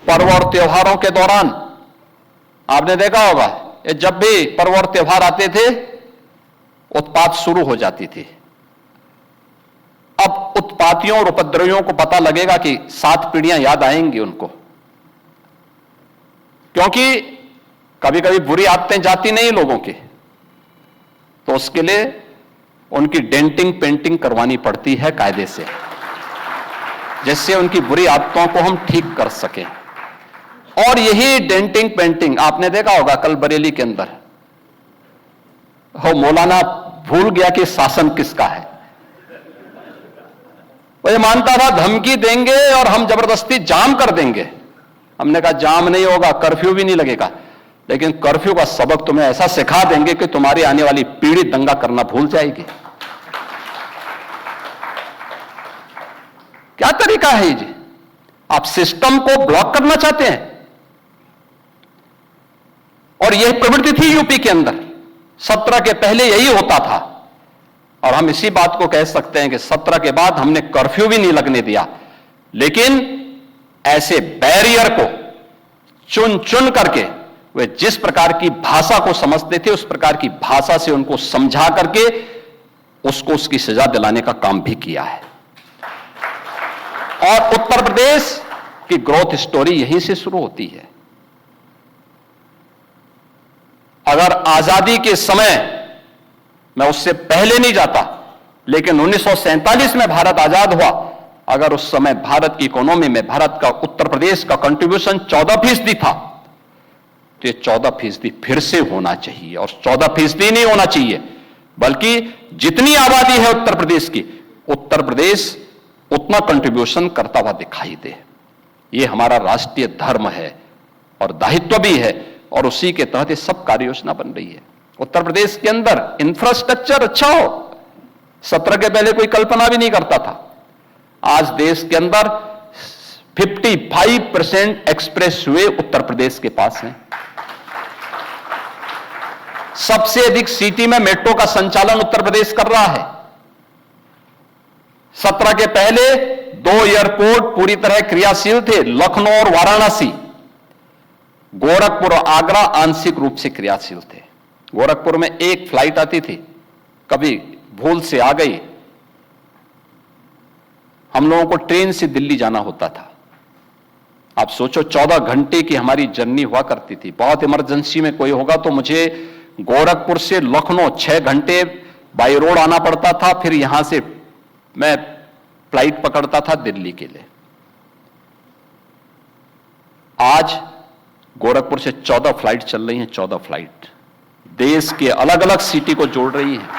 पर्व और त्योहारों के दौरान आपने देखा होगा, ये जब भी पर्व और त्योहार आते थे उत्पात शुरू हो जाती थी। अब उत्पातियों और उपद्रवियों को पता लगेगा कि 7 पीढ़ियां याद आएंगी उनको, क्योंकि कभी कभी बुरी आदतें जाती नहीं लोगों की, तो उसके लिए उनकी डेंटिंग पेंटिंग करवानी पड़ती है कायदे से, जिससे उनकी बुरी आदतों को हम ठीक कर सकें। और यही डेंटिंग पेंटिंग आपने देखा होगा, कल बरेली के अंदर हो मौलाना भूल गया कि शासन किसका है। वो ये मानता था धमकी देंगे और हम जबरदस्ती जाम कर देंगे। हमने कहा जाम नहीं होगा, कर्फ्यू भी नहीं लगेगा, लेकिन कर्फ्यू का सबक तुम्हें ऐसा सिखा देंगे कि तुम्हारी आने वाली पीढ़ी दंगा करना भूल जाएगी। क्या तरीका है जी? आप सिस्टम को ब्लॉक करना चाहते हैं। और यह प्रवृत्ति थी यूपी के अंदर, 17 के पहले यही होता था। और हम इसी बात को कह सकते हैं कि 17 के बाद हमने कर्फ्यू भी नहीं लगने दिया, लेकिन ऐसे बैरियर को चुन चुन करके वे जिस प्रकार की भाषा को समझते थे उस प्रकार की भाषा से उनको समझा करके उसको उसकी सजा दिलाने का काम भी किया है। और उत्तर प्रदेश की ग्रोथ स्टोरी यहीं से शुरू होती है। अगर आजादी के समय, मैं उससे पहले नहीं जाता, लेकिन 1947 में भारत आजाद हुआ, अगर उस समय भारत की इकोनॉमी में भारत का, उत्तर प्रदेश का कंट्रीब्यूशन 14% था, तो ये 14% फिर से होना चाहिए। और 14% नहीं होना चाहिए, बल्कि जितनी आबादी है उत्तर प्रदेश की, उत्तर प्रदेश उतना कंट्रीब्यूशन करता हुआ दिखाई दे। ये हमारा राष्ट्रीय धर्म है और दायित्व भी है, और उसी के तहत ये सब कार्य योजना बन रही है। उत्तर प्रदेश के अंदर इंफ्रास्ट्रक्चर अच्छा हो, 17 के पहले कोई कल्पना भी नहीं करता था। आज देश के अंदर 55% एक्सप्रेस वे उत्तर प्रदेश के पास हैं। सबसे अधिक सिटी में मेट्रो का संचालन उत्तर प्रदेश कर रहा है। 17 के पहले 2 एयरपोर्ट पूरी तरह क्रियाशील थे, लखनऊ और वाराणसी। गोरखपुर और आगरा आंशिक रूप से क्रियाशील थे। गोरखपुर में एक फ्लाइट आती थी, कभी भूल से आ गई, हम लोगों को ट्रेन से दिल्ली जाना होता था। आप सोचो 14 घंटे की हमारी जर्नी हुआ करती थी। बहुत इमरजेंसी में कोई होगा तो मुझे गोरखपुर से लखनऊ 6 घंटे बाई रोड आना पड़ता था, फिर यहां से मैं फ्लाइट पकड़ता था दिल्ली के लिए। आज गोरखपुर से 14 फ्लाइट चल रही हैं, 14 फ्लाइट देश के अलग अलग सिटी को जोड़ रही हैं।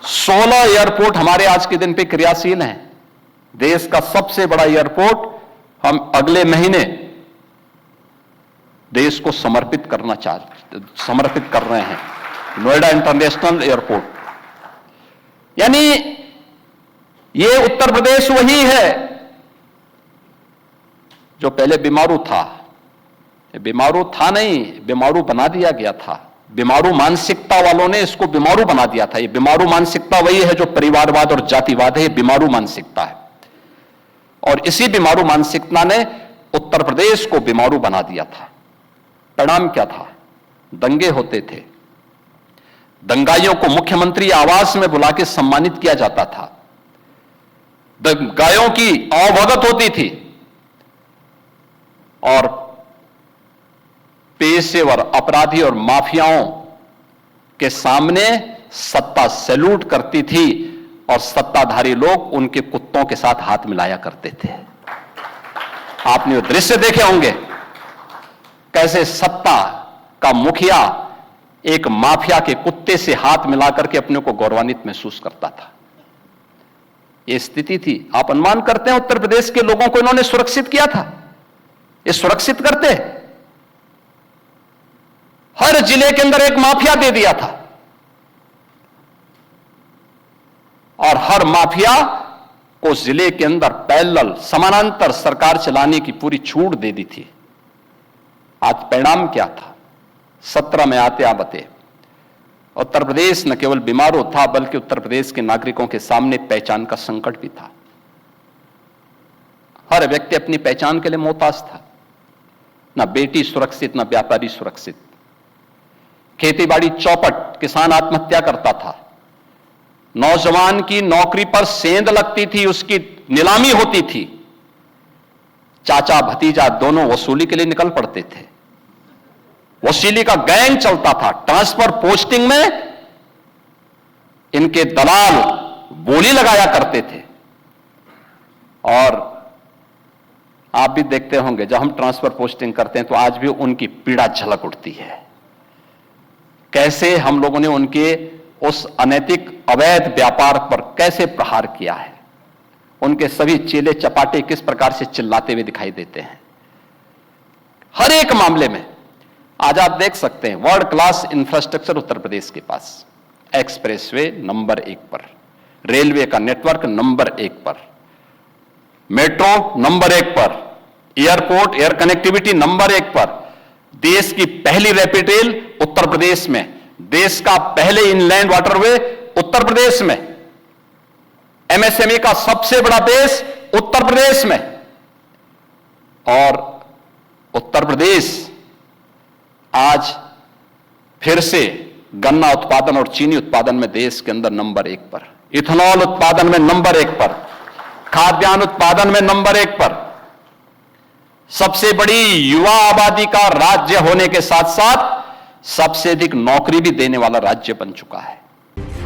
16 एयरपोर्ट हमारे आज के दिन पे क्रियाशील हैं। देश का सबसे बड़ा एयरपोर्ट हम अगले महीने देश को समर्पित कर रहे हैं, नोएडा इंटरनेशनल एयरपोर्ट। यानी ये उत्तर प्रदेश वही है जो पहले बीमारू था। बीमारू था नहीं, बीमारू बना दिया गया था। बीमारू मानसिकता वालों ने इसको बीमारू बना दिया था। ये बीमारू मानसिकता वही है जो परिवारवाद और जातिवाद है, ये बीमारू मानसिकता है। और इसी बीमारू मानसिकता ने उत्तर प्रदेश को बीमारू बना दिया था। परिणाम क्या था? दंगे होते थे, दंगाइयों को मुख्यमंत्री आवास में बुला के सम्मानित किया जाता था, दंगाइयों की अवभगत होती थी, और पेशेवर अपराधी और माफियाओं के सामने सत्ता सैल्यूट करती थी और सत्ताधारी लोग उनके कुत्तों के साथ हाथ मिलाया करते थे। आपने वो दृश्य देखे होंगे, कैसे सत्ता का मुखिया एक माफिया के कुत्ते से हाथ मिलाकर के अपने को गौरवान्वित महसूस करता था। यह स्थिति थी। आप अनुमान करते हैं उत्तर प्रदेश के लोगों को इन्होंने सुरक्षित किया था? ये सुरक्षित करते? हर जिले के अंदर एक माफिया दे दिया था, और हर माफिया को जिले के अंदर पैरेलल समानांतर सरकार चलाने की पूरी छूट दे दी थी। आज परिणाम क्या था? 17 में आते आते उत्तर प्रदेश न केवल बीमारू था, बल्कि उत्तर प्रदेश के नागरिकों के सामने पहचान का संकट भी था। हर व्यक्ति अपनी पहचान के लिए मोहताज था। ना बेटी सुरक्षित, ना व्यापारी सुरक्षित। खेतीबाड़ी चौपट, किसान आत्महत्या करता था। नौजवान की नौकरी पर सेंध लगती थी, उसकी नीलामी होती थी। चाचा भतीजा दोनों वसूली के लिए निकल पड़ते थे। वसूली का गैंग चलता था। ट्रांसफर पोस्टिंग में इनके दलाल बोली लगाया करते थे। और आप भी देखते होंगे, जब हम ट्रांसफर पोस्टिंग करते हैं तो आज भी उनकी पीड़ा झलक उठती है। कैसे हम लोगों ने उनके उस अनैतिक अवैध व्यापार पर कैसे प्रहार किया है। उनके सभी चेले चपाटे किस प्रकार से चिल्लाते हुए दिखाई देते हैं। हर एक मामले में आज आप देख सकते हैं world class infrastructure Uttar Pradesh के पास। एक्सप्रेसवे नंबर 1 पर, रेलवे का नेटवर्क नंबर 1 पर, मेट्रो नंबर 1 पर, एयरपोर्ट एयर कनेक्टिविटी नंबर 1 पर, देश की पहली रैपिड रेल उत्तर प्रदेश में, देश का पहले इनलैंड वाटरवे उत्तर प्रदेश में, एमएसएमई का सबसे बड़ा बेस उत्तर प्रदेश में। और उत्तर प्रदेश आज फिर से गन्ना उत्पादन और चीनी उत्पादन में देश के अंदर नंबर 1 पर, इथेनॉल उत्पादन में नंबर 1 पर, खाद्यान्न उत्पादन में नंबर 1 पर, सबसे बड़ी युवा आबादी का राज्य होने के साथ साथ सबसे अधिक नौकरी भी देने वाला राज्य बन चुका है।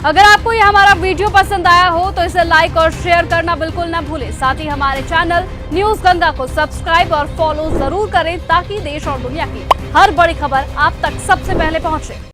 अगर आपको यह हमारा वीडियो पसंद आया हो तो इसे लाइक और शेयर करना बिल्कुल ना भूलें। साथ ही हमारे चैनल न्यूज गंगा को सब्सक्राइब और फॉलो जरूर करें ताकि देश और दुनिया की हर बड़ी खबर आप तक सबसे पहले पहुंचे।